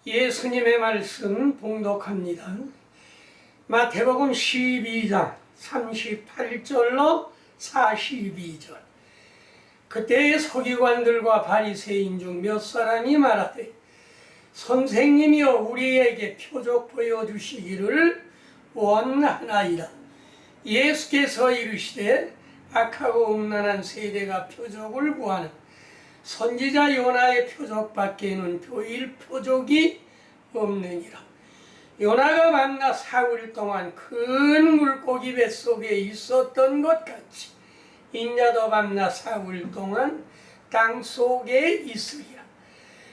예수님의 말씀 봉독합니다. 마태복음 12장 38절로 42절. 그때의 서기관들과 바리새인 중 몇 사람이 말하되 선생님이여 우리에게 표적 보여주시기를 원하나이다. 예수께서 이르시되 악하고 음란한 세대가 표적을 구하는 선지자 요나의 표적밖에는 보일 표적이 없느니라. 요나가 밤낮 사흘 동안 큰 물고기 뱃속에 있었던 것 같이 인자도 밤낮 사흘 동안 땅속에 있으리라.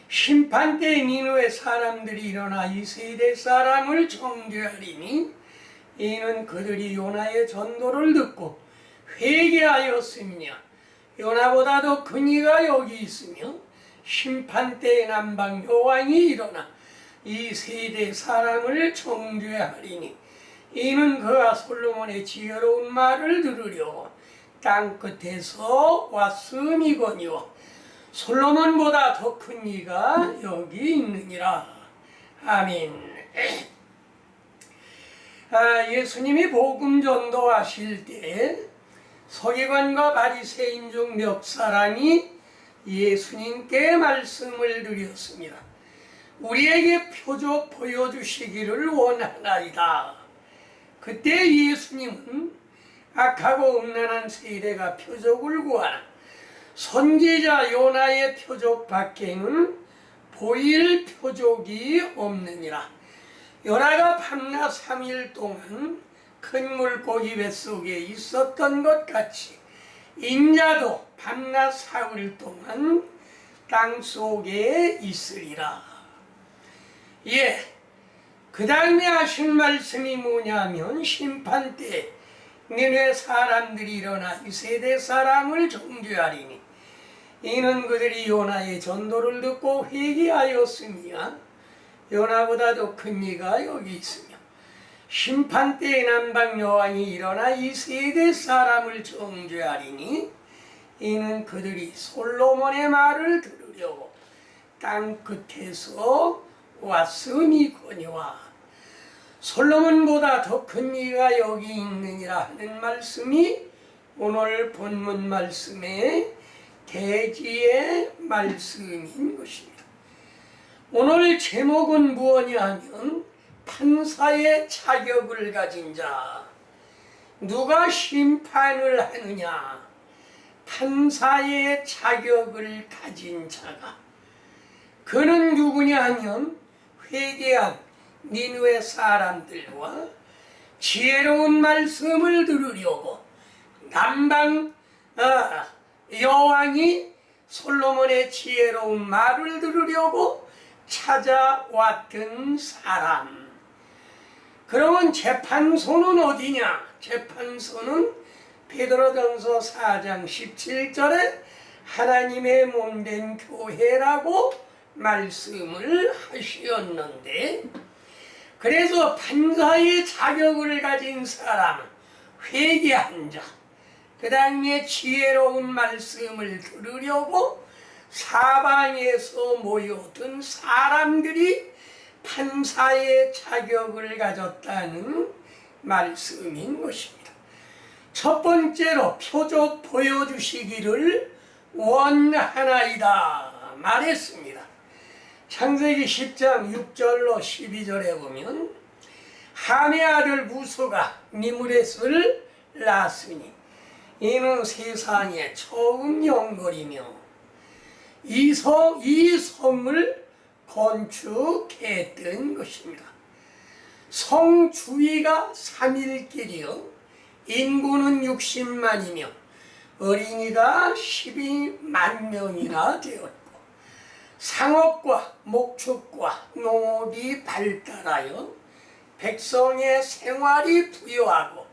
심판때 니느웨 사람들이 일어나 이 세대 사람을 정죄하리니 이는 그들이 요나의 전도를 듣고 회개하였음이냐. 요나보다 더 큰 이가 여기 있으며 심판때의 남방 여왕이 일어나 이 세대 사람을 정죄하리니 이는 그가 솔로몬의 지혜로운 말을 들으려고 땅끝에서 왔음이거니와 솔로몬보다 더 큰 이가 여기 있느니라. 아멘. 예수님이 복음 전도하실 때 서기관과 바리새인 중 몇 사람이 예수님께 말씀을 드렸습니다. 우리에게 표적 보여주시기를 원하나이다. 그때 예수님은 악하고 음란한 세대가 표적을 구하나 선지자 요나의 표적밖에는 보일 표적이 없느니라. 요나가 밤낮 3일 동안 큰 물고기 뱃속에 있었던 것 같이 인자도 밤낮 사흘 동안 땅속에 있으리라. 그 다음에 하신 말씀이 뭐냐면 심판때 니네 사람들이 일어나 이 세대 사람을 정죄하리니 이는 그들이 요나의 전도를 듣고 회개하였으며 요나보다 더 큰 이가 여기 있으며 심판때의 남방 여왕이 일어나 이 세대 사람을 정죄하리니 이는 그들이 솔로몬의 말을 들으려고 땅끝에서 왔음이거니와 솔로몬보다 더 큰 이가 여기 있느니라 하는 말씀이 오늘 본문 말씀의 대지의 말씀인 것입니다. 오늘 제목은 무엇이냐 하면 판사의 자격을 가진 자. 누가 심판을 하느냐? 판사의 자격을 가진 자가. 그는 누구냐 하면 회개한 니느웨 사람들과 지혜로운 말씀을 들으려고 남방 여왕이 솔로몬의 지혜로운 말을 들으려고 찾아왔던 사람. 그러면 재판소는 어디냐? 재판소는 베드로전서 4장 17절에 하나님의 몸된 교회라고 말씀을 하셨는데, 그래서 판사의 자격을 가진 사람, 회개한 자, 그 다음에 지혜로운 말씀을 들으려고 사방에서 모여든 사람들이 판사의 자격을 가졌다는 말씀인 것입니다. 첫 번째로 표적 보여주시기를 원하나이다 말했습니다. 창세기 10장 6절로 12절에 보면 함의 아들 무소가 니무렛을 낳았으니 이는 세상에 처음 영걸이며 이 성을 건축했던 것입니다. 성 주위가 3일길이요 인구는 60만이며 어린이가 12만 명이나 되었고 상업과 목축과 농업이 발달하여 백성의 생활이 부유하고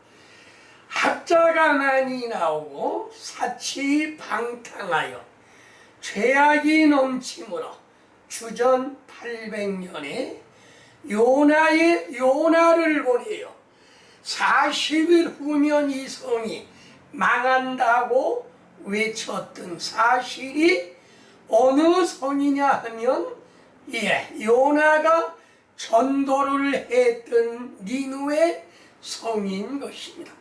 학자가 많이 나오고 사치 방탕하여 죄악이 넘치므로 주전 800년에 요나를 보내요. 40일 후면 이 성이 망한다고 외쳤던 사실이 어느 성이냐 하면 요나가 전도를 했던 니누의 성인 것입니다.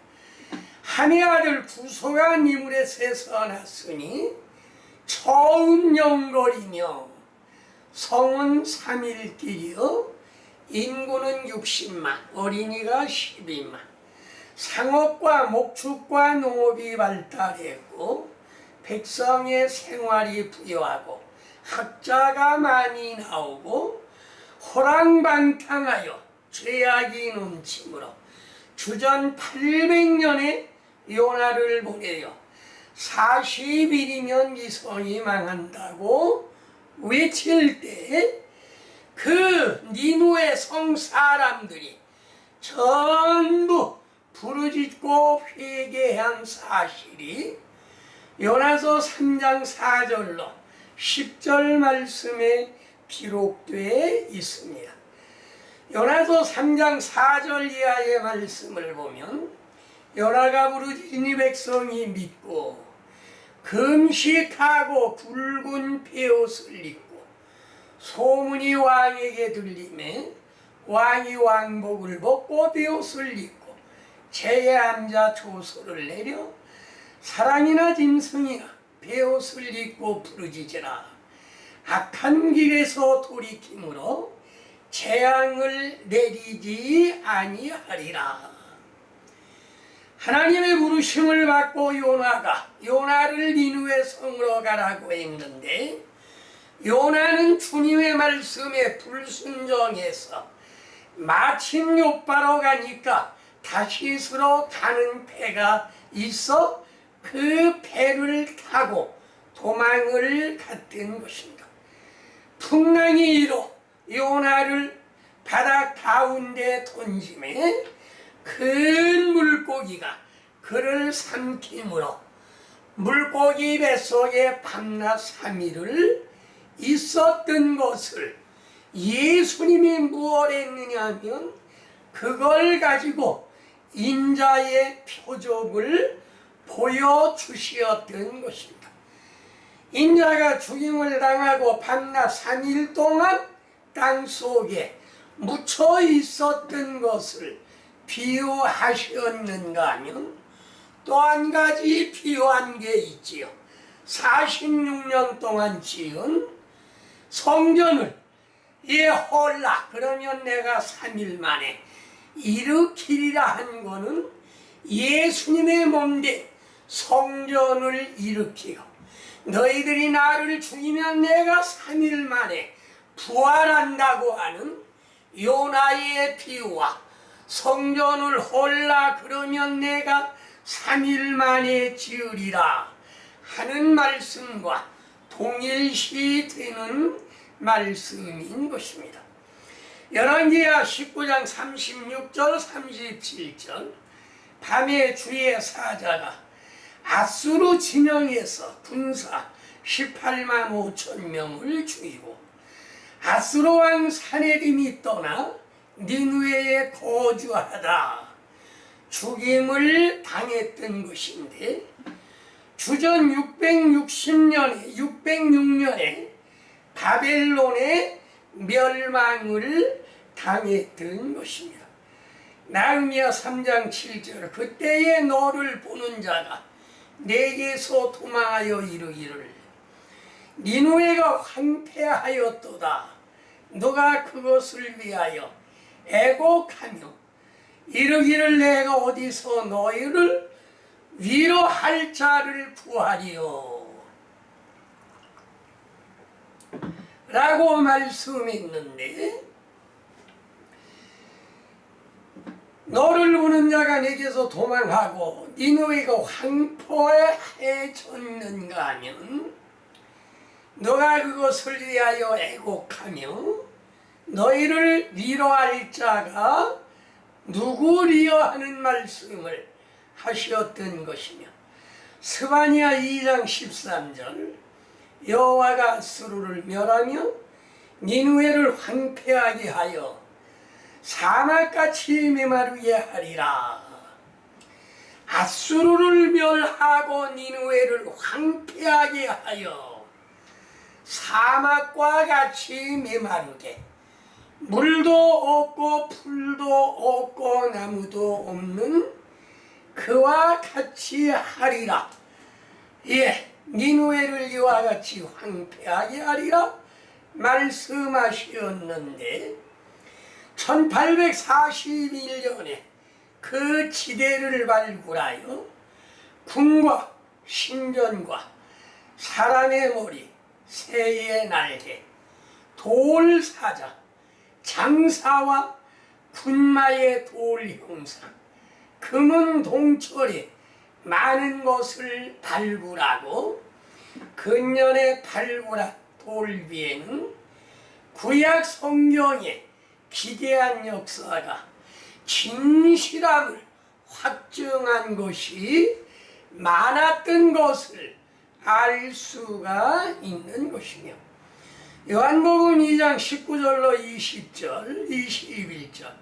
한의 아들 구소가 니물에 새서 났으니 처음 영거리며 성은 3일길이요 인구는 60만 어린이가 12만 상업과 목축과 농업이 발달했고 백성의 생활이 부유하고 학자가 많이 나오고 호랑방탕하여 죄악이 넘치므로 주전 800년에 요나를 보내요 40일이면 이 성이 망한다고 외칠 때 그 니누의 성 사람들이 전부 부르짖고 회개한 사실이 요나서 3장 4절로 10절 말씀에 기록되어 있습니다. 요나서 3장 4절 이하의 말씀을 보면 요나가 부르짖으니 백성이 믿고 금식하고 붉은 베옷을 입고 소문이 왕에게 들리매 왕이 왕복을 벗고 베옷을 입고 제에 앉아 조소를 내려 사람이나 짐승이나 베옷을 입고 부르짖으라. 악한 길에서 돌이킴으로 재앙을 내리지 아니하리라. 하나님의 부르심을 받고 요나를 니누의 성으로 가라고 했는데 요나는 주님의 말씀에 불순종해서 마침 요바로 가니까 다시스로 가는 배가 있어 그 배를 타고 도망을 갔던 것입니다. 풍랑이 일어 요나를 바다 가운데 던짐에 큰 물고기가 그를 삼키므로 물고기 뱃속에 밤낮 3일을 있었던 것을 예수님이 무엇 했느냐 하면 그걸 가지고 인자의 표적을 보여주시었던 것입니다. 인자가 죽임을 당하고 밤낮 3일 동안 땅속에 묻혀 있었던 것을 비유하셨는가 하면 또 한 가지 비유한 게 있지요. 46년 동안 지은 성전을 홀라 그러면 내가 3일 만에 일으키리라 한 거는 예수님의 몸된 성전을 일으키고 너희들이 나를 죽이면 내가 3일 만에 부활한다고 하는 요나의 비유와 성전을 홀라 그러면 내가 3일 만에 지으리라 하는 말씀과 동일시 되는 말씀인 것입니다. 열왕기하 19장 36절 37절 밤에 주의 사자가 아수르 진영에서 군사 18만 5천 명을 죽이고 아수르 왕 사네림이 떠나 니느웨에 거주하다 죽임을 당했던 것인데 주전 606년에 바벨론의 멸망을 당했던 것입니다. 나흐미야 3장 7절 그때에 너를 보는 자가 내게서 도망하여 이르기를 니느웨가 황폐하였도다. 너가 그것을 위하여 애곡하며 이르기를 내가 어디서 너희를 위로할 자를 구하리요 라고 말씀했는데 너를 보는 자가 내게서 도망하고 니느웨가 황폐해졌는가 하면 너가 그것을 위하여 애곡하며 너희를 위로할 자가 누구리여 하는 말씀을 하셨던 것이며 스바냐 2장 13절 여호와가 아수르를 멸하며 니느웨를 황폐하게 하여 사막같이 메마르게 하리라. 아수르를 멸하고 니느웨를 황폐하게 하여 사막과 같이 메마르되 물도 없고 풀도 없고 나무도 없는 그와 같이 하리라. 예, 니누에를 이와 같이 황폐하게 하리라 말씀하셨는데 1841년에 그 지대를 발굴하여 궁과 신전과 사람의 머리, 새의 날개, 돌사자, 장사와 군마의 돌 형상, 금은 동철에 많은 것을 발굴하고 근년에 발굴한 돌 위에는 구약 성경의 기대한 역사가 진실함을 확증한 것이 많았던 것을 알 수가 있는 것이며 요한복음 2장 19절로 20절, 21절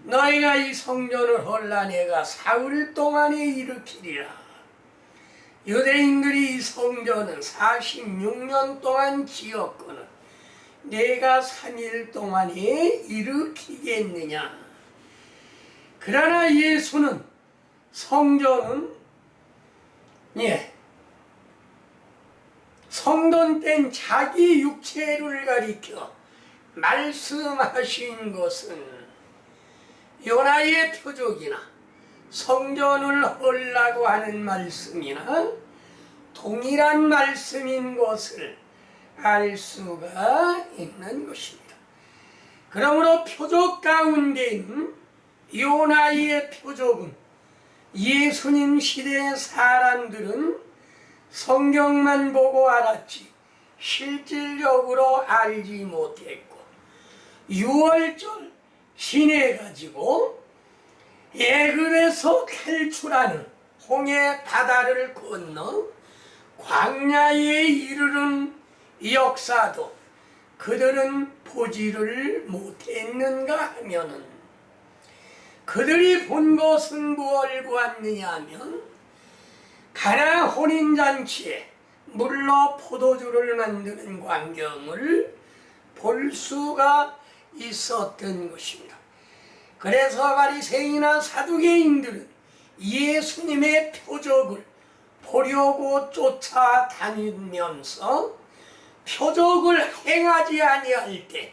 너희가 이 성전을 헐라 내가 사흘 동안에 일으키리라. 유대인들이 이 성전은 46년 동안 지었거늘 내가 3일 동안에 일으키겠느냐. 그러나 예수는 성전은 성돈 땐 자기 육체를 가리켜 말씀하신 것은 요나의 표적이나 성전을 헐라고 하는 말씀이나 동일한 말씀인 것을 알 수가 있는 것입니다. 그러므로 표적 가운데는 요나의 표적은 예수님 시대의 사람들은 성경만 보고 알았지 실질적으로 알지 못했고 6월절 지내가지고 애굽에서 탈출하는 홍해 바다를 건너 광야에 이르는 역사도 그들은 보지를 못했는가 하면은 그들이 본 것은 무엇을 보았느냐 하면 가나 혼인잔치에 물로 포도주를 만드는 광경을 볼 수가 있었던 것입니다. 그래서 바리새인이나 사두개인들은 예수님의 표적을 보려고 쫓아다니면서 표적을 행하지 아니할 때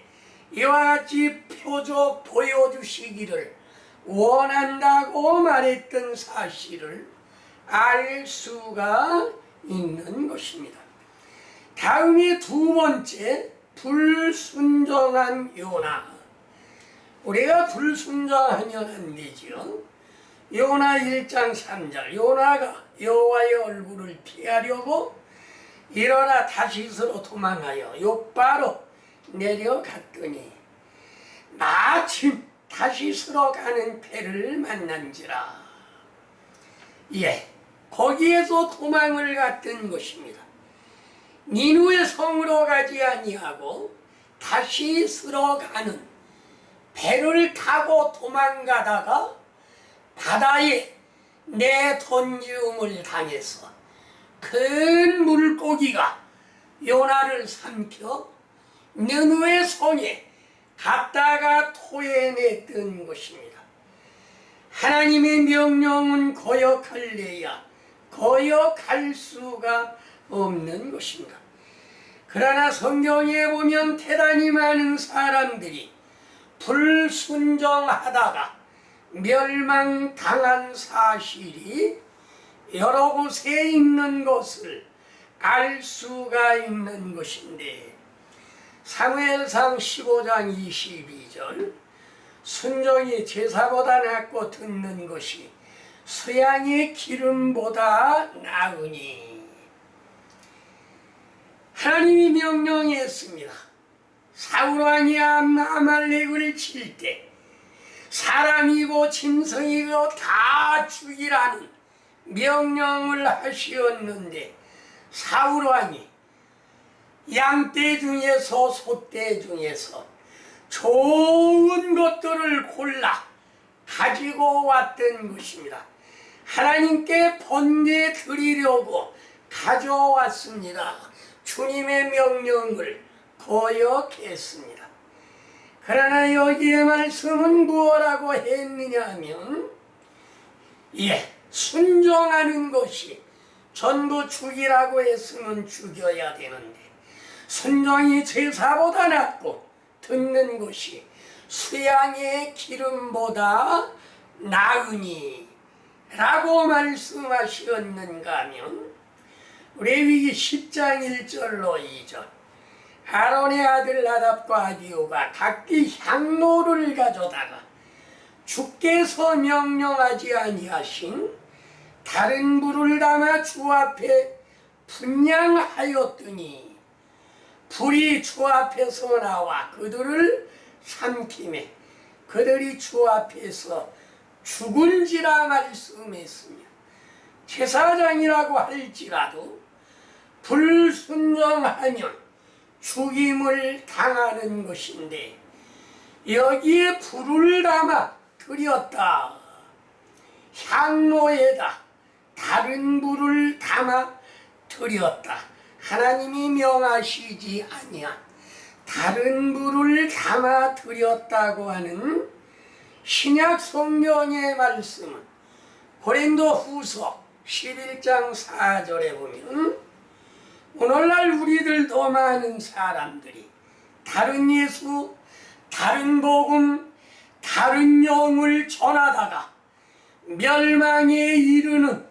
이와 같이 표적 보여주시기를 원한다고 말했던 사실을 알 수가 있는 것입니다. 다음이 두 번째, 불순종한 요나. 우리가 불순종하면 안 되죠. 요나 1장 3절 요나가 여호와의 얼굴을 피하려고 일어나 다시스로 도망하여 욥바로 내려갔더니 마침 다시스로 가는 배를 만난지라. 거기에서 도망을 갔던 것입니다. 니누의 성으로 가지 아니하고 다시스로 가는 배를 타고 도망가다가 바다에 내던지움을 당해서 큰 물고기가 요나를 삼켜 니누의 성에 갔다가 토해냈던 것입니다. 하나님의 명령은 거역할래야 거역할 수가 없는 것입니다. 그러나 성경에 보면 대단히 많은 사람들이 불순종하다가 멸망당한 사실이 여러 곳에 있는 것을 알 수가 있는 것인데 사무엘상 15장 22절 순종이 제사보다 낫고 듣는 것이 수양의 기름보다 나으니 하나님이 명령했습니다. 사울왕이 아말렉을 칠 때 사람이고 짐승이고 다 죽이라는 명령을 하시었는데 사울왕이 양떼 중에서 소떼 중에서 좋은 것들을 골라 가지고 왔던 것입니다. 하나님께 번제 드리려고 가져왔습니다. 주님의 명령을 거역했습니다. 그러나 여기에 말씀은 무엇라고 했느냐 하면 순종하는 것이 전부 죽이라고 했으면 죽여야 되는데 순종이 제사보다 낫고 듣는 것이 수양의 기름보다 나으니 라고 말씀하셨는가 하면 레위기 10장 1절로 2절 아론의 아들 나답과 아비후가 각기 향로를 가져다가 주께서 명령하지 아니하신 다른 불을 담아 주 앞에 분향하였더니 불이 주 앞에서 나와 그들을 삼키매 그들이 주 앞에서 죽은지라 말씀했으며 제사장이라고 할지라도 불순종하면 죽임을 당하는 것인데 여기에 불을 담아 드렸다. 향로에다 다른 불을 담아 드렸다. 하나님이 명하시지 아니한 다른 불을 담아 드렸다고 하는 신약 성경의 말씀은 고린도후서 11장 4절에 보면 오늘날 우리들도 많은 사람들이 다른 예수, 다른 복음, 다른 영을 전하다가 멸망에 이르는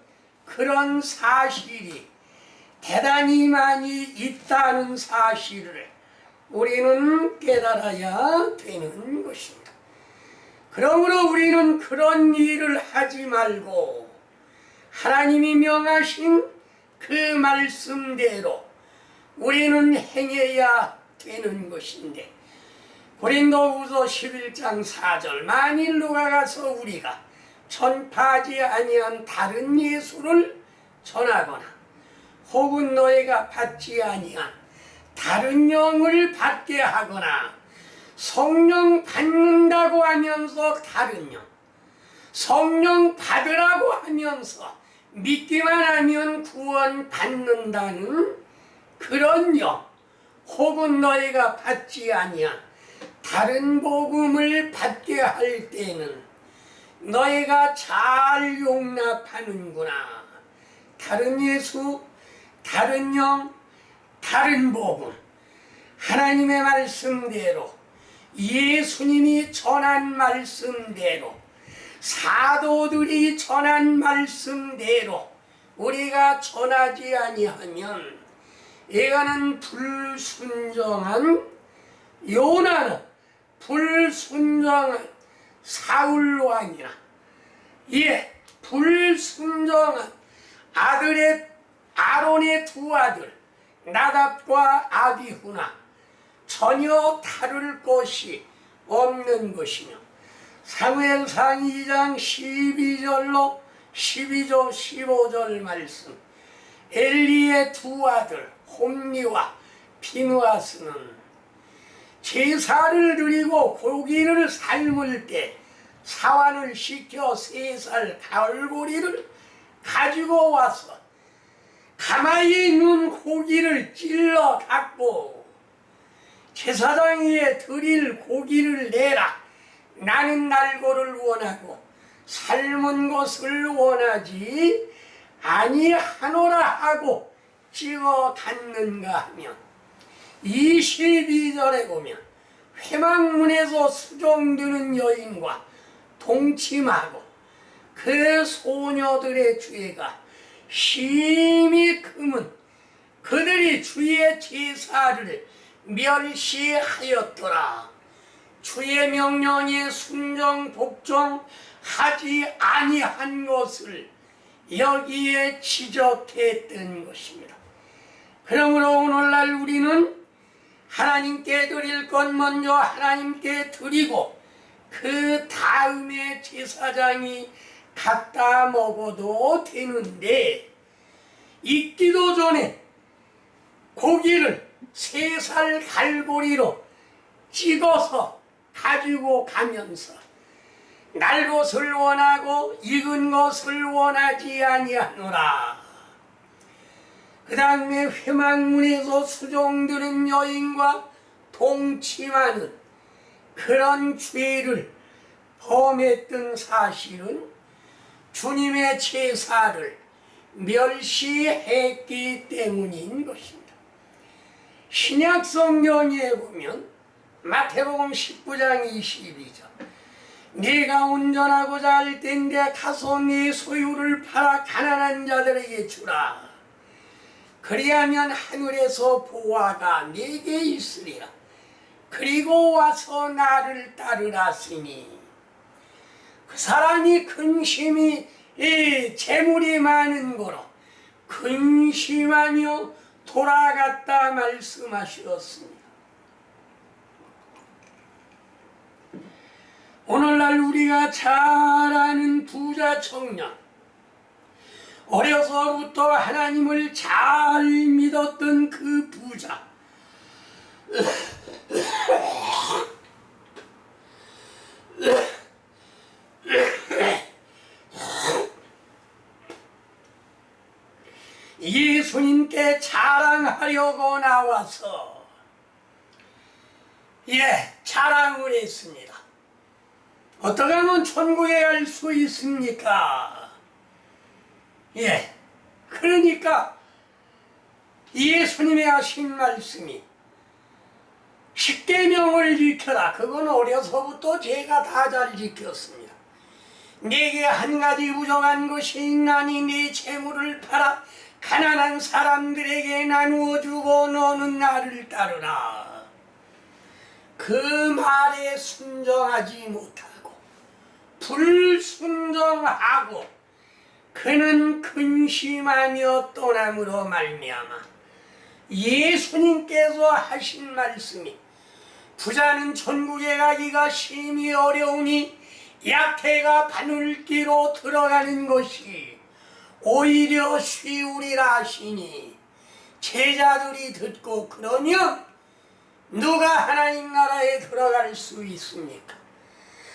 그런 사실이 대단히 많이 있다는 사실을 우리는 깨달아야 되는 것입니다. 그러므로 우리는 그런 일을 하지 말고 하나님이 명하신 그 말씀대로 우리는 행해야 되는 것인데 고린도후서 11장 4절 만일 누가 가서 우리가 전파하지 아니한 다른 예수를 전하거나 혹은 너희가 받지 아니한 다른 영을 받게 하거나 성령 받는다고 하면서 다른 영 성령 받으라고 하면서 믿기만 하면 구원 받는다는 그런 영 혹은 너희가 받지 아니한 다른 복음을 받게 할 때는 너희가 잘 용납하는구나. 다른 예수, 다른 영, 다른 복음 하나님의 말씀대로 예수님이 전한 말씀대로 사도들이 전한 말씀대로 우리가 전하지 아니하면 이거는 불순종한 요나는 불순종한 사울왕이나 불순종한 아론의 두 아들 나답과 아비후나 전혀 다를 것이 없는 것이며 사무엘상 2장 12절로 12절 15절 말씀 엘리의 두 아들 홈리와 비누아스는 제사를 드리고 고기를 삶을 때 사환을 시켜 3살 가을보리를 가지고 와서 가마에 있는 고기를 찔러 갖고 제사장 위에 드릴 고기를 내라. 나는 날고를 원하고 삶은 것을 원하지 아니하노라 하고 찍어 갔는가 하면 22절에 보면 회막문에서 수종드는 여인과 동침하고 그 소녀들의 죄가 심히 크면 그들이 주의 제사를 멸시하였더라. 주의 명령에 순종 복종하지 아니한 것을 여기에 지적했던 것입니다. 그러므로 오늘날 우리는 하나님께 드릴 것 먼저 하나님께 드리고 그 다음에 제사장이 갖다 먹어도 되는데 익기도 전에 고기를 3살 갈고리로 찍어서 가지고 가면서 날 것을 원하고 익은 것을 원하지 아니하노라. 그 다음에 회막문에서 수종드는 여인과 동침하는 그런 죄를 범했던 사실은 주님의 제사를 멸시했기 때문인 것입니다. 신약 성경에 보면 마태복음 19장 22절 네가 운전하고자 할 때인데 가서 네 소유를 팔아 가난한 자들에게 주라. 그리하면 하늘에서 보화가 네게 있으리라. 그리고 와서 나를 따르라 하시니 그 사람이 근심이 재물이 많은 거로 근심하며 돌아갔다 말씀하셨습니다. 오늘날 우리가 잘 아는 부자 청년, 어려서부터 하나님을 잘 믿었던 그 부자, 예수님께 자랑하려고 나와서 자랑을 했습니다. 어떻게 하면 천국에 갈 수 있습니까? 그러니까 예수님이 하신 말씀이 십계명을 지켜라. 그건 어려서부터 제가 다 잘 지켰습니다. 네게 한 가지 부족한 것이 있나니 네 재물을 팔아 가난한 사람들에게 나누어 주고 너는 나를 따르라. 그 말에 순종하지 못하고 불순종하고 그는 근심하며 떠남으로 말미암아 예수님께서 하신 말씀이 부자는 천국에 가기가 심히 어려우니 약해가 바늘기로 들어가는 것이 오히려 쉬우리라 하시니 제자들이 듣고 그러면 누가 하나님 나라에 들어갈 수 있습니까?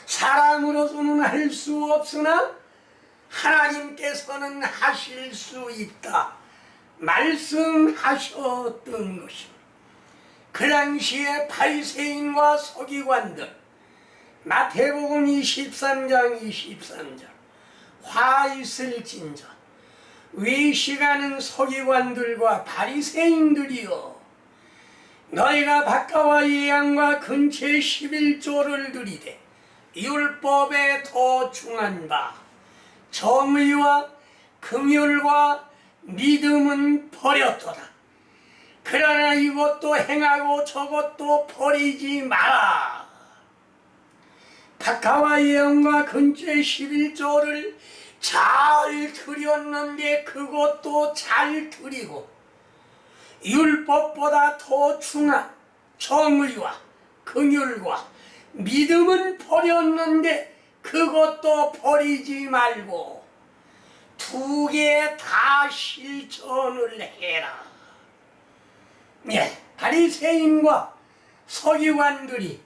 사람으로서는 할 수 없으나 하나님께서는 하실 수 있다 말씀하셨던 것입니다. 그 당시에 바리새인과 서기관들, 마태복음 23장 23절 화 있을진저 외식하는 서기관들과 바리새인들이여 너희가 바가와 예양과 근처에 11조를 들이되 율법에 더 중한 바 정의와 긍휼과 믿음은 버렸도다. 그러나 이것도 행하고 저것도 버리지 마라. 바가와 예언과 근처에 11조를 잘 드렸는데 그것도 잘 드리고 율법보다 더 중한 정의와 긍휼과 믿음은 버렸는데 그것도 버리지 말고 두 개 다 실천을 해라. 바리새인과 서기관들이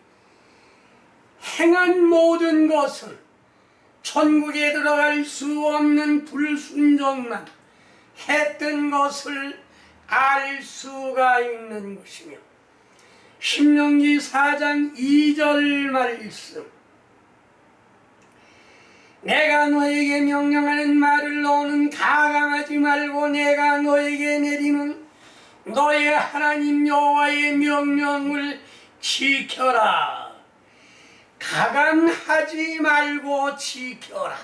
행한 모든 것은 천국에 들어갈 수 없는 불순종만 했던 것을 알 수가 있는 것이며 신명기 4장 2절 말씀 내가 너에게 명령하는 말을 너는 가감하지 말고 내가 너에게 내리는 너의 하나님 여호와의 명령을 지켜라. 가감하지 말고 지켜라.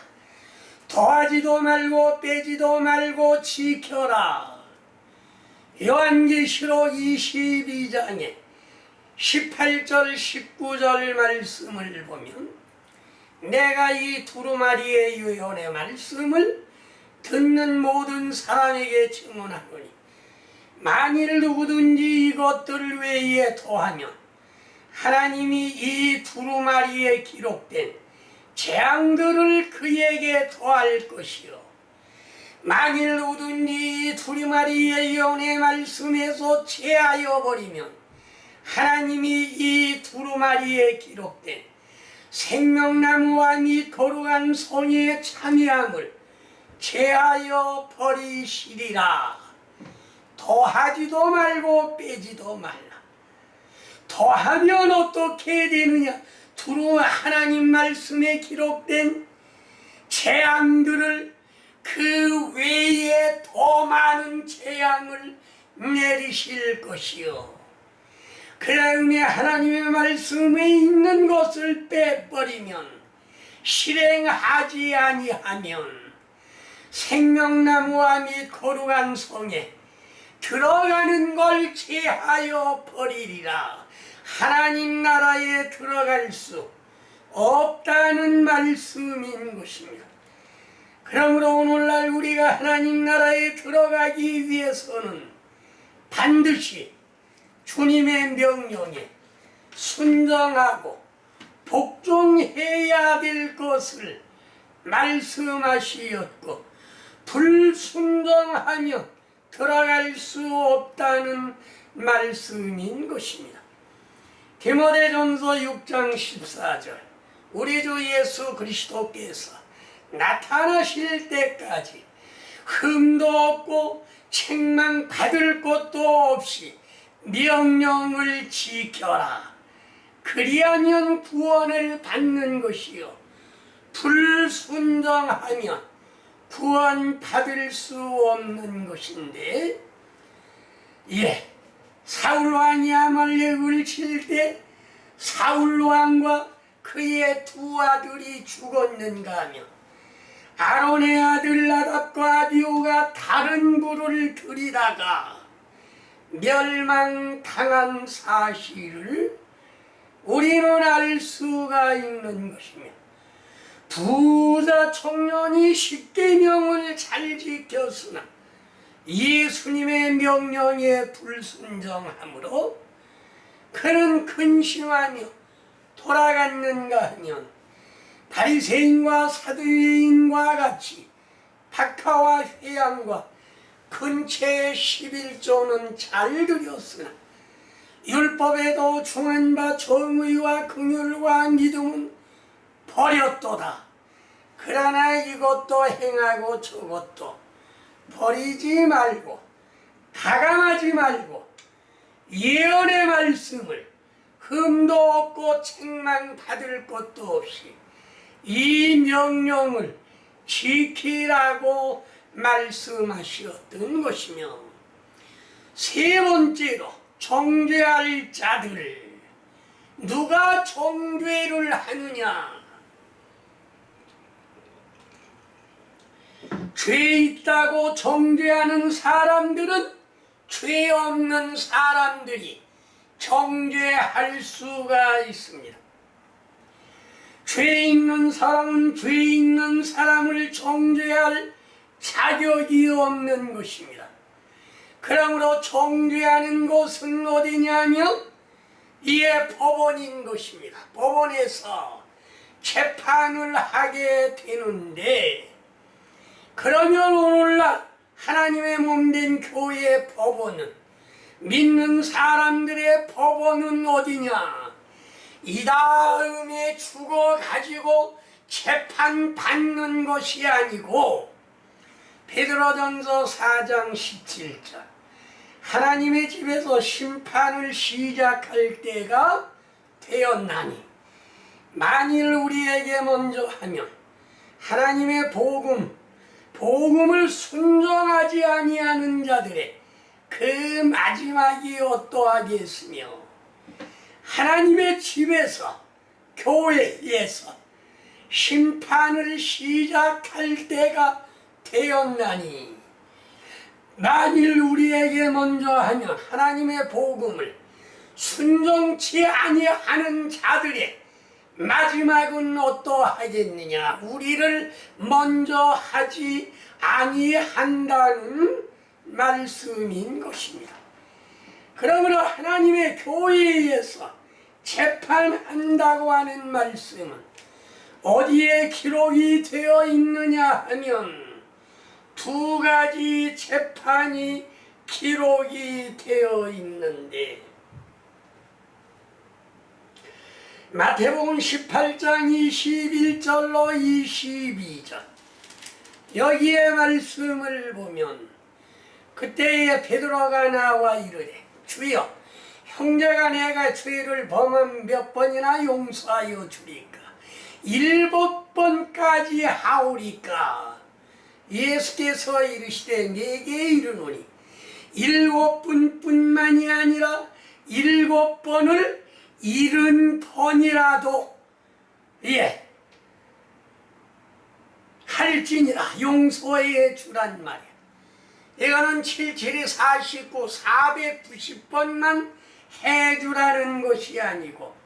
더하지도 말고 빼지도 말고 지켜라. 요한계시록 22장에 18절 19절 말씀을 보면 내가 이 두루마리의 유언의 말씀을 듣는 모든 사람에게 증언하노니 만일 누구든지 이것들 외에 더하면 하나님이 이 두루마리에 기록된 재앙들을 그에게 더할 것이요 만일 누구든지 이 두루마리의 유언의 말씀에서 제하여 버리면 하나님이 이 두루마리에 기록된 생명나무와 및 거룩한 성의 참여함을 제하여 버리시리라. 더하지도 말고 빼지도 말라. 더하면 어떻게 되느냐? 두루 하나님 말씀에 기록된 재앙들을 그 외에 더 많은 재앙을 내리실 것이요. 그 다음에 하나님의 말씀에 있는 것을 빼버리면, 실행하지 아니하면 생명나무와 및 거룩한 성에 들어가는 걸 제하여 버리리라. 하나님 나라에 들어갈 수 없다는 말씀인 것입니다. 그러므로 오늘날 우리가 하나님 나라에 들어가기 위해서는 반드시 주님의 명령에 순종하고 복종해야 될 것을 말씀하시었고, 불순종하며 들어갈 수 없다는 말씀인 것입니다. 디모데전서 6장 14절, 우리 주 예수 그리스도께서 나타나실 때까지 흠도 없고 책망 받을 것도 없이 명령을 지켜라. 그리하면 구원을 받는 것이요, 불순종하면 구원 받을 수 없는 것인데, 사울왕이 아말렉을 칠 때 사울왕과 그의 두 아들이 죽었는가 하며, 아론의 아들 나답과 아비후가 다른 불을 들이다가 멸망당한 사실을 우리는 알 수가 있는 것이며, 부자 청년이 십계명을 잘 지켰으나 예수님의 명령에 불순종함으로 그는 근심하며 돌아갔는가 하면, 바리새인과 사두개인과 같이 박하와 회양과 근처의 11조는 잘 드렸으나 율법에도 중한 바 정의와 긍휼과 믿음은 버렸도다. 그러나 이것도 행하고 저것도 버리지 말고 가감하지 말고 예언의 말씀을 흠도 없고 책망 받을 것도 없이 이 명령을 지키라고 말씀하셨던 것이며, 세 번째로 정죄할 자들. 누가 정죄를 하느냐? 죄 있다고 정죄하는 사람들은 죄 없는 사람들이 정죄할 수가 있습니다. 죄 있는 사람은 죄 있는 사람을 정죄할 자격이 없는 것입니다. 그러므로 정죄하는 곳은 어디냐면 이에 법원인 것입니다. 법원에서 재판을 하게 되는데, 그러면 오늘날 하나님의 몸된 교회의 법원은, 믿는 사람들의 법원은 어디냐? 이 다음에 죽어가지고 재판받는 것이 아니고, 베드로전서 4장 17절, 하나님의 집에서 심판을 시작할 때가 되었나니, 만일 우리에게 먼저 하면 하나님의 복음을 순종하지 아니하는 자들의 그 마지막이 어떠하겠으며, 하나님의 집에서, 교회에서 심판을 시작할 때가 되었나니, 만일 우리에게 먼저 하면 하나님의 복음을 순종치 아니하는 자들의 마지막은 어떠하겠느냐? 우리를 먼저 하지 아니한다는 말씀인 것입니다. 그러므로 하나님의 교회에서 재판한다고 하는 말씀은 어디에 기록이 되어 있느냐 하면, 두 가지 재판이 기록이 되어 있는데, 마태복음 18장 21절로 22절, 여기에 말씀을 보면 그때에 베드로가 나와 이르되 주여 형제가 내가 죄를 범하면 몇 번이나 용서하여 주리까? 7번까지 하오리까? 예수께서 이르시되 내게 이르노니 7번뿐만이 아니라 7번을 70번이라도 할지니라 용서해 주란 말이야. 이거는 77이 49, 490번만 해주라는 것이 아니고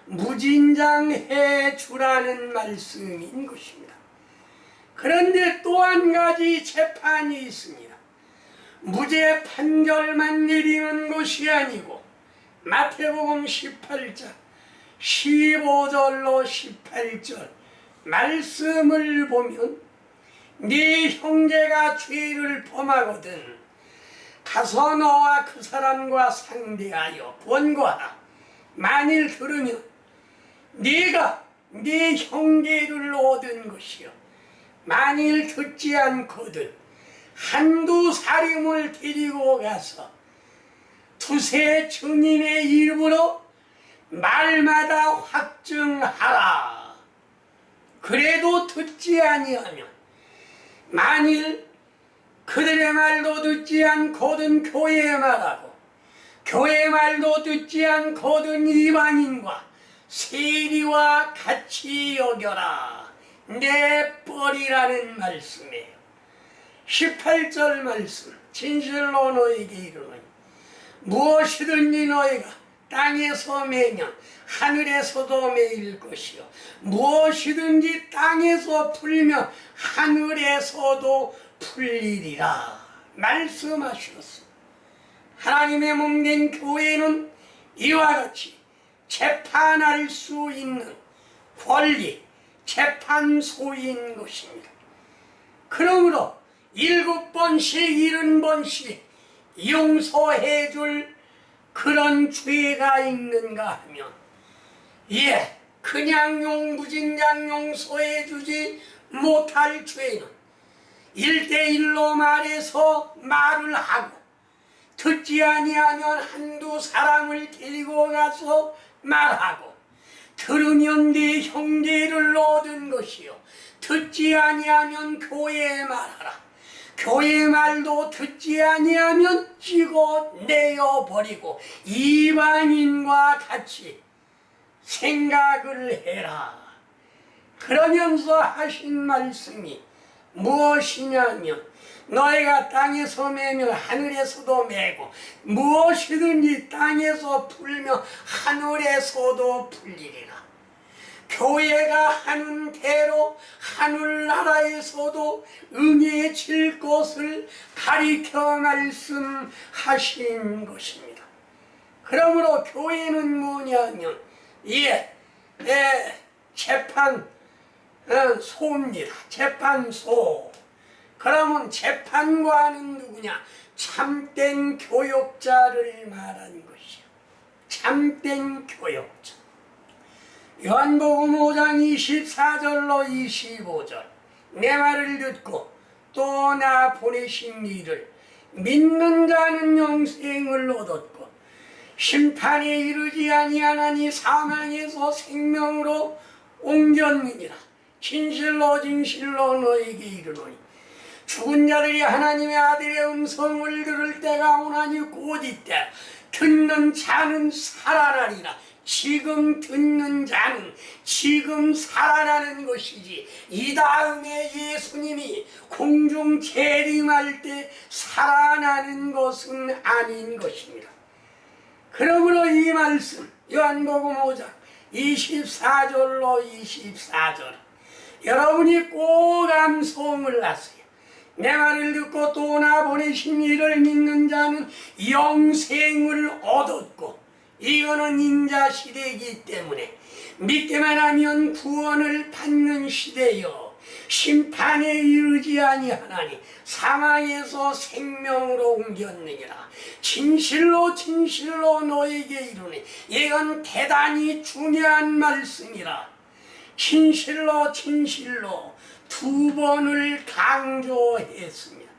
무진장해 주라는 말씀인 것입니다. 그런데 또 한 가지 재판이 있습니다. 무죄 판결만 내리는 것이 아니고 마태복음 18장 15절로 18절 말씀을 보면 네 형제가 죄를 범하거든 가서 너와 그 사람과 상대하여 번거하라. 만일 들으면 네가 네 형제를 얻은 것이요 만일 듣지 않거든 한두 사람을 데리고 가서 두세 증인의 입으로 말마다 확증하라. 그래도 듣지 아니하면 만일 그들의 말도 듣지 않거든 교회의 말하고 교회의 말도 듣지 않거든 이방인과 세리와 같이 여겨라. 내버리라는 말씀이에요. 18절 말씀 진실로 너에게 이르노니 무엇이든지 너희가 땅에서 매면 하늘에서도 매일 것이요 무엇이든지 땅에서 풀면 하늘에서도 풀리리라 말씀하셨습니다. 하나님의 몸된 교회는 이와 같이 재판할 수 있는 권리, 재판소인 것입니다. 그러므로 7번씩 70번씩 용서해 줄 그런 죄가 있는가 하면 그냥 무진장 용서해 주지 못할 죄는 1대1로 말해서 말을 하고 듣지 아니하면 한두 사람을 데리고 가서 말하고 들으면 네 형제를 얻은 것이요 듣지 아니하면 교회에 말하라. 교회 말도 듣지 아니하면 찍어내어 버리고 이방인과 같이 생각을 해라. 그러면서 하신 말씀이 무엇이냐면 너희가 땅에서 매면 하늘에서도 매고 무엇이든지 땅에서 풀면 하늘에서도 풀리리라. 교회가 하는 대로 하늘나라에서도 응해질 것을 가리켜 말씀하신 것입니다. 그러므로 교회는 뭐냐면 재판소입니다. 재판소. 그러면 재판관은 누구냐? 참된 교역자를 말한 것이요. 참된 교역자. 요한복음 5장 24절로 25절 내 말을 듣고 또 나 보내신 이를 믿는 자는 영생을 얻었고 심판에 이르지 아니하나니 사망에서 생명으로 옮겼느니라. 진실로 진실로 너에게 이르노니 죽은 자들이 하나님의 아들의 음성을 들을 때가 오나니 곧 이때 듣는 자는 살아나리라. 지금 듣는 자는 지금 살아나는 것이지 이 다음에 예수님이 공중 재림할 때 살아나는 것은 아닌 것입니다. 그러므로 이 말씀 요한복음 5장 24절로 24절 여러분이 꼭 암송을 하세요. 내 말을 듣고 또 나 보내신 이를 믿는 자는 영생을 얻었고 이거는 인자시대이기 때문에 믿기만 하면 구원을 받는 시대요 심판에 이르지 아니하나니 사망에서 생명으로 옮겼느니라. 진실로 진실로 너에게 이르니 이건 대단히 중요한 말씀이라. 진실로 진실로 2번을 강조했습니다.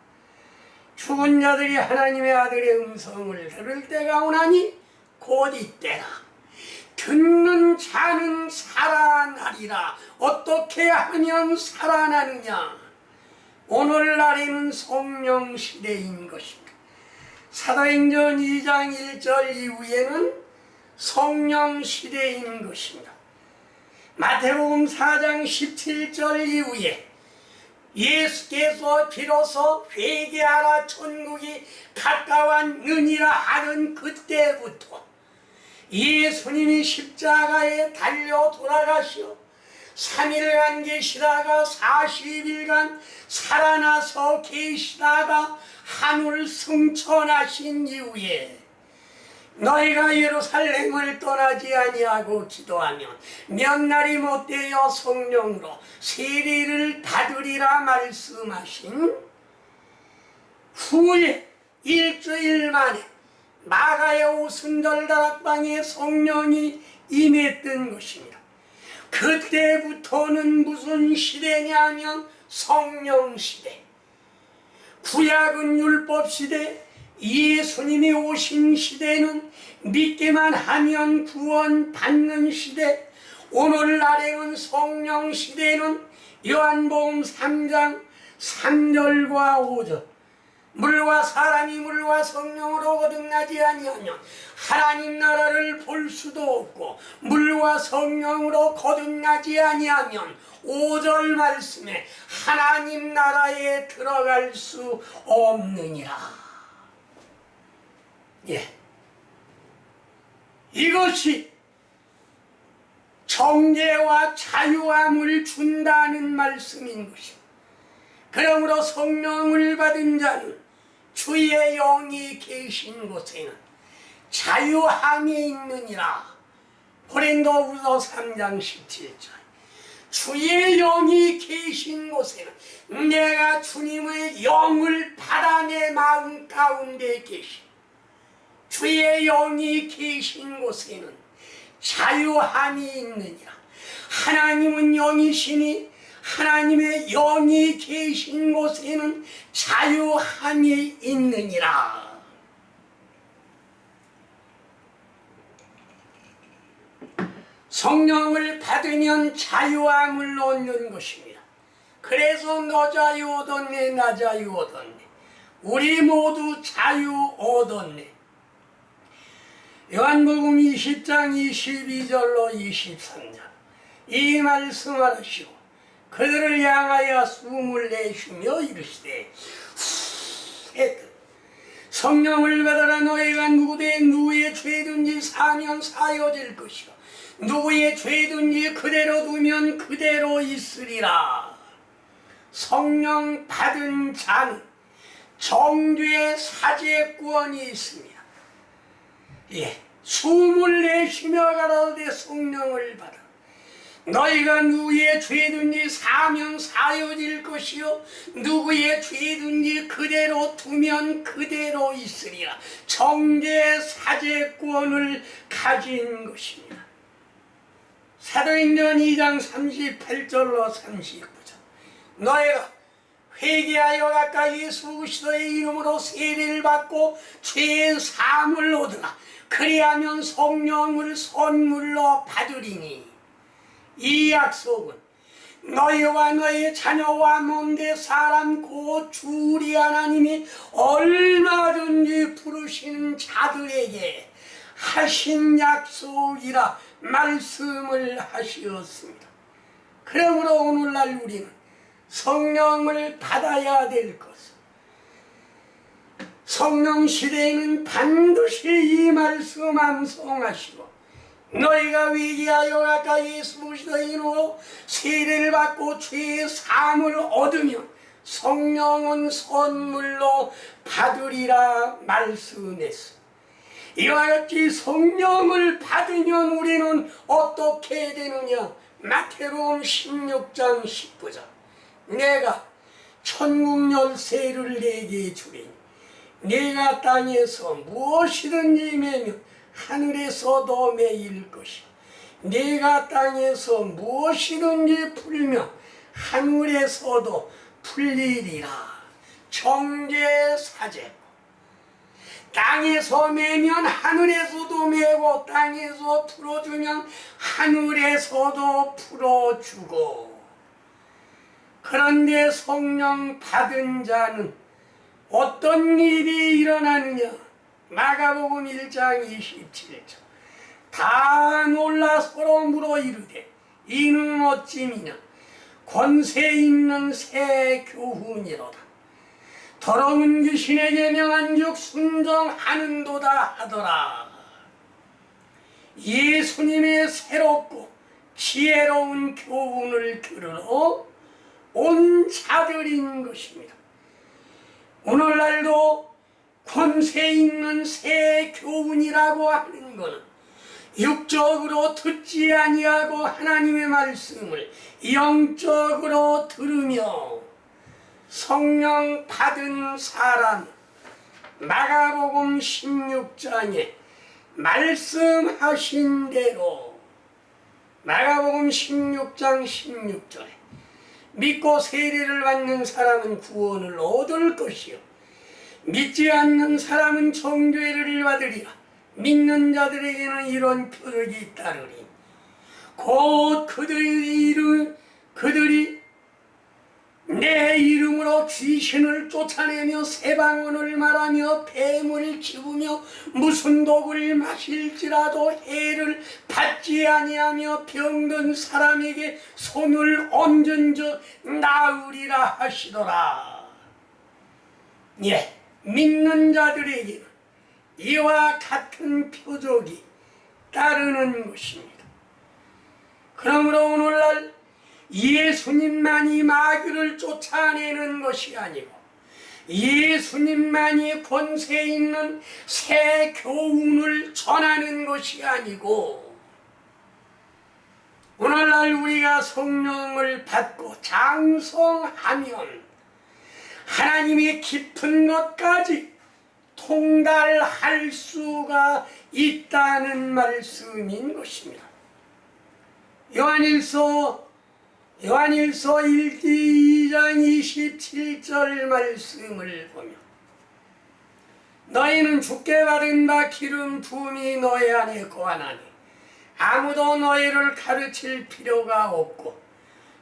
죽은 자들이 하나님의 아들의 음성을 들을 때가 오나니 곧 이때라. 듣는 자는 살아나리라. 어떻게 하면 살아나느냐? 오늘날에는 성령 시대인 것입니다. 사도행전 2장 1절 이후에는 성령 시대인 것입니다. 마태복음 4장 17절 이후에 예수께서 비로소 회개하라 천국이 가까웠느니라 하는 그때부터 예수님이 십자가에 달려 돌아가시어 3일간 계시다가 40일간 살아나서 계시다가 하늘 승천하신 이후에 너희가 예루살렘을 떠나지 아니하고 기도하면 몇 날이 못되어 성령으로 세례를 받으리라 말씀하신 후에 일주일 만에 마가의 오순절 다락방에 성령이 임했던 것입니다. 그때부터는 무슨 시대냐면 성령 시대. 구약은 율법 시대, 예수님이 오신 시대는 믿기만 하면 구원 받는 시대. 오늘날에는 성령 시대는 요한복음 3장 3절과 5절 물과 사람이 물과 성령으로 거듭나지 아니하면 하나님 나라를 볼 수도 없고 물과 성령으로 거듭나지 아니하면 5절 말씀에 하나님 나라에 들어갈 수 없느니라. 예, 이것이 정죄와 자유함을 준다는 말씀인 것입니다. 그러므로 성령을 받은 자는 주의 영이 계신 곳에는 자유함이 있느니라. 고린도후서 3장 17절 주의 영이 계신 곳에는 내가 주님의 영을 받아 내 마음 가운데 계신 주의 영이 계신 곳에는 자유함이 있느니라. 하나님은 영이시니 하나님의 영이 계신 곳에는 자유함이 있느니라. 성령을 받으면 자유함을 얻는 것입니다. 그래서 너 자유 얻었네, 나 자유 얻었네, 우리 모두 자유 얻었네. 요한복음 20장 22절로 23절 이 말씀을 하시고 그들을 향하여 숨을 내쉬며 이르시되 성령을 받아라. 너희가 누구의 죄든지 사면 사여질 것이요 누구의 죄든지 그대로 두면 그대로 있으리라. 성령 받은 자는 정죄 사죄권이 있습니다. 예, 숨을 내쉬며 가라되 성령을 받아. 너희가 누구의 죄든지 사면 사여질 것이요 누구의 죄든지 그대로 두면 그대로 있으리라. 정죄 사죄권을 가진 것입니다. 사도행전 2장 38절로 39절 너희가 회개하여 가까이 예수 그리스도의 이름으로 세례를 받고 죄의 사함을 얻으라. 그리하면 성령을 선물로 받으리니 이 약속은 너희와 너희 자녀와 먼데 사람 곧 주 우리 하나님이 얼마든지 부르시는 자들에게 하신 약속이라 말씀을 하시었습니다. 그러므로 오늘날 우리는 성령을 받아야 될 것은 성령 시대에는 반드시 이 말씀 암송하시고 너희가 회개하여 가까이 예수 그리스도의 이름으로 세례를 받고 죄의 사함을 얻으면 성령은 선물로 받으리라 말씀했습니다. 이와 같이 성령을 받으면 우리는 어떻게 되느냐? 마태복음 16장 19절 내가 천국 열쇠를 내게 주리니 네가 땅에서 무엇이든지 매면 하늘에서도 매일 것이요 네가 땅에서 무엇이든지 풀면 하늘에서도 풀리리라. 정제사제고, 땅에서 매면 하늘에서도 매고 땅에서 풀어주면 하늘에서도 풀어주고. 그런데 성령 받은 자는 어떤 일이 일어나느냐? 마가복음 1장 27절. 다 놀라 서로 물어 이르되 이는 어찌미냐? 권세 있는 새 교훈이로다. 더러운 귀신에게 명한즉 순종하는도다 하더라. 예수님의 새롭고 지혜로운 교훈을 들으러 온 자들인 것입니다. 오늘날도 권세 있는 새 교훈이라고 하는 것은 육적으로 듣지 아니하고 하나님의 말씀을 영적으로 들으며 성령 받은 사람, 마가복음 16장에 말씀하신 대로 마가복음 16장 16절에 믿고 세례를 받는 사람은 구원을 얻을 것이요 믿지 않는 사람은 정죄를 받으리라. 믿는 자들에게는 이런 표적이 따르리. 곧 그들이 내 이름으로 귀신을 쫓아내며 새 방언을 말하며 뱀을 집으며 무슨 독을 마실지라도 해를 받지 아니하며 병든 사람에게 손을 얹은 즉 나으리라 하시더라. 예, 믿는 자들에게는 이와 같은 표적이 따르는 것입니다. 그러므로 오늘날 예수님만이 마귀를 쫓아내는 것이 아니고 예수님만이 권세 있는 새 교훈을 전하는 것이 아니고 오늘날 우리가 성령을 받고 장성하면 하나님의 깊은 것까지 통달할 수가 있다는 말씀인 것입니다. 요한일서 2장 27절 말씀을 보면 너희는 주께 받은 바 기름 부음이 너희 안에 거하나니 아무도 너희를 가르칠 필요가 없고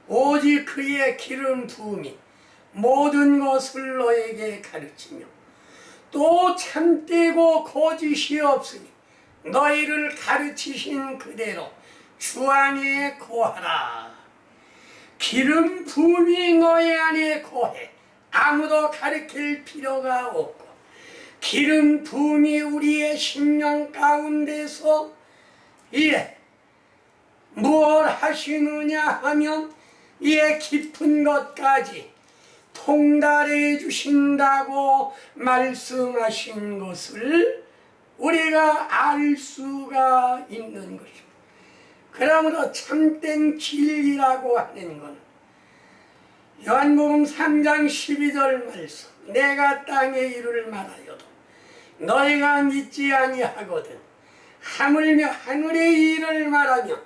오직 그의 기름 부음이 모든 것을 너에게 가르치며 또 참되고 거짓이 없으니 너희를 가르치신 그대로 주 안에 거하라. 기름 부음이 너희 안에 거해 아무도 가르칠 필요가 없고 기름 부음이 우리의 심령 가운데서 무엇 하시느냐 하면 이에 깊은 것까지 통달해 주신다고 말씀하신 것을 우리가 알 수가 있는 것입니다. 그러므로 참된 진리라고 하는 것은 요한복음 3장 12절 말씀 내가 땅에 이르를 말하여도 너희가 믿지 아니하거든 하물며 하늘의 일을 말하며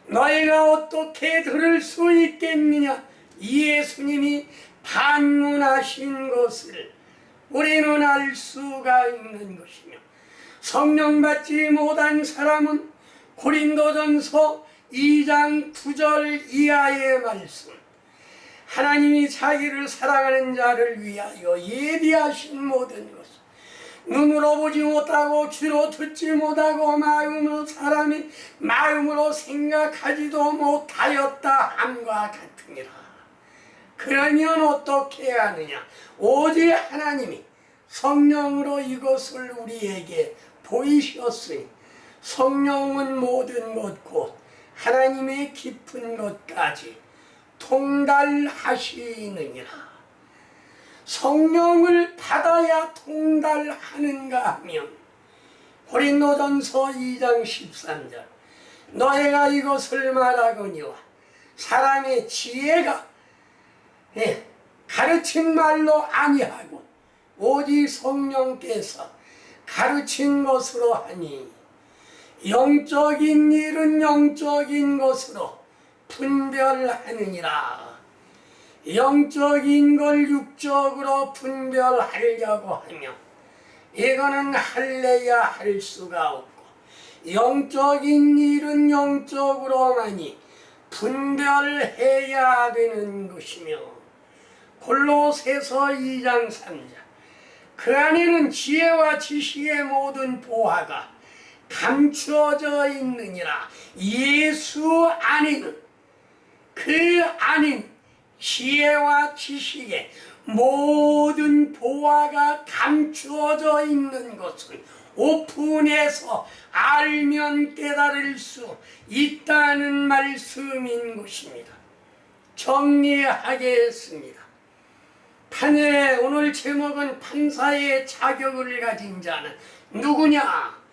너희가 어떻게 들을 수 있겠느냐. 예수님이 반문하신 것을 우리는 알 수가 있는 것이며 성령 받지 못한 사람은 고린도전서 2장 9절 이하의 말씀 하나님이 자기를 사랑하는 자를 위하여 예비하신 모든 것을 눈으로 보지 못하고 귀로 듣지 못하고 사람이 마음으로 생각하지도 못하였다 함과 같으니라. 그러면 어떻게 하느냐. 오직 하나님이 성령으로 이것을 우리에게 보이셨으니 성령은 모든 것 곧 하나님의 깊은 것까지 통달하시느니라. 성령을 받아야 통달하는가 하면 고린도전서 2장 13절 너희가 이것을 말하거니와 사람의 지혜가 가르친 말로 아니하고 오직 성령께서 가르친 것으로 하니 영적인 일은 영적인 것으로 분별하느니라. 영적인 걸 육적으로 분별하려고 하며 이거는 할래야 할 수가 없고 영적인 일은 영적으로만이 분별해야 되는 것이며 골로새서 2장 3절 그 안에는 지혜와 지식의 모든 보화가 감추어져 있느니라. 예수 안에는 그 안에는 지혜와 지식의 모든 보화가 감추어져 있는 것을 오픈해서 알면 깨달을 수 있다는 말씀인 것입니다. 정리하겠습니다. 판에 오늘 제목은 판사의 자격을 가진 자는 누구냐?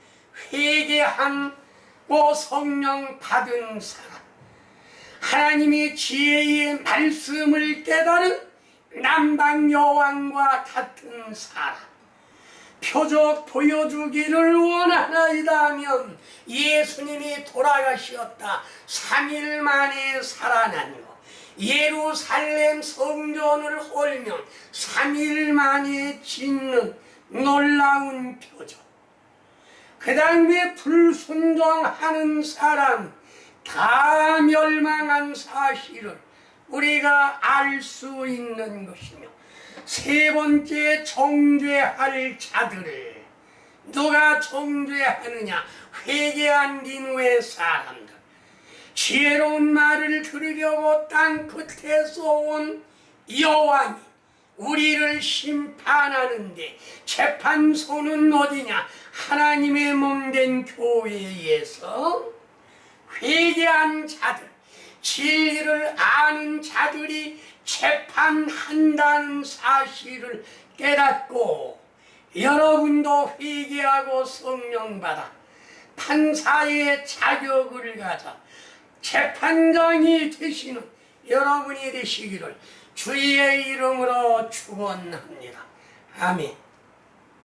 회개하고 성령 받은 사람, 하나님의 지혜의 말씀을 깨달은 남방 여왕과 같은 사람, 표적 보여주기를 원하나이다 하면 예수님이 돌아가셨다 3일 만에 살아난 것, 예루살렘 성전을 헐면 3일 만에 짓는 놀라운 표적, 그 다음에 불순종하는 사람 다 멸망한 사실을 우리가 알 수 있는 것이며, 세 번째 정죄할 자들을 누가 정죄하느냐? 회개한 니느웨 사람들, 지혜로운 말을 들으려고 땅 끝에서 온 여왕이 우리를 심판하는데 재판소는 어디냐? 하나님의 몸된 교회에서 회개한 자들, 진리를 아는 자들이 재판한다는 사실을 깨닫고 여러분도 회개하고 성령받아 판사의 자격을 가져 재판장이 되시는 여러분이 되시기를 주의 이름으로 축원합니다. 아멘.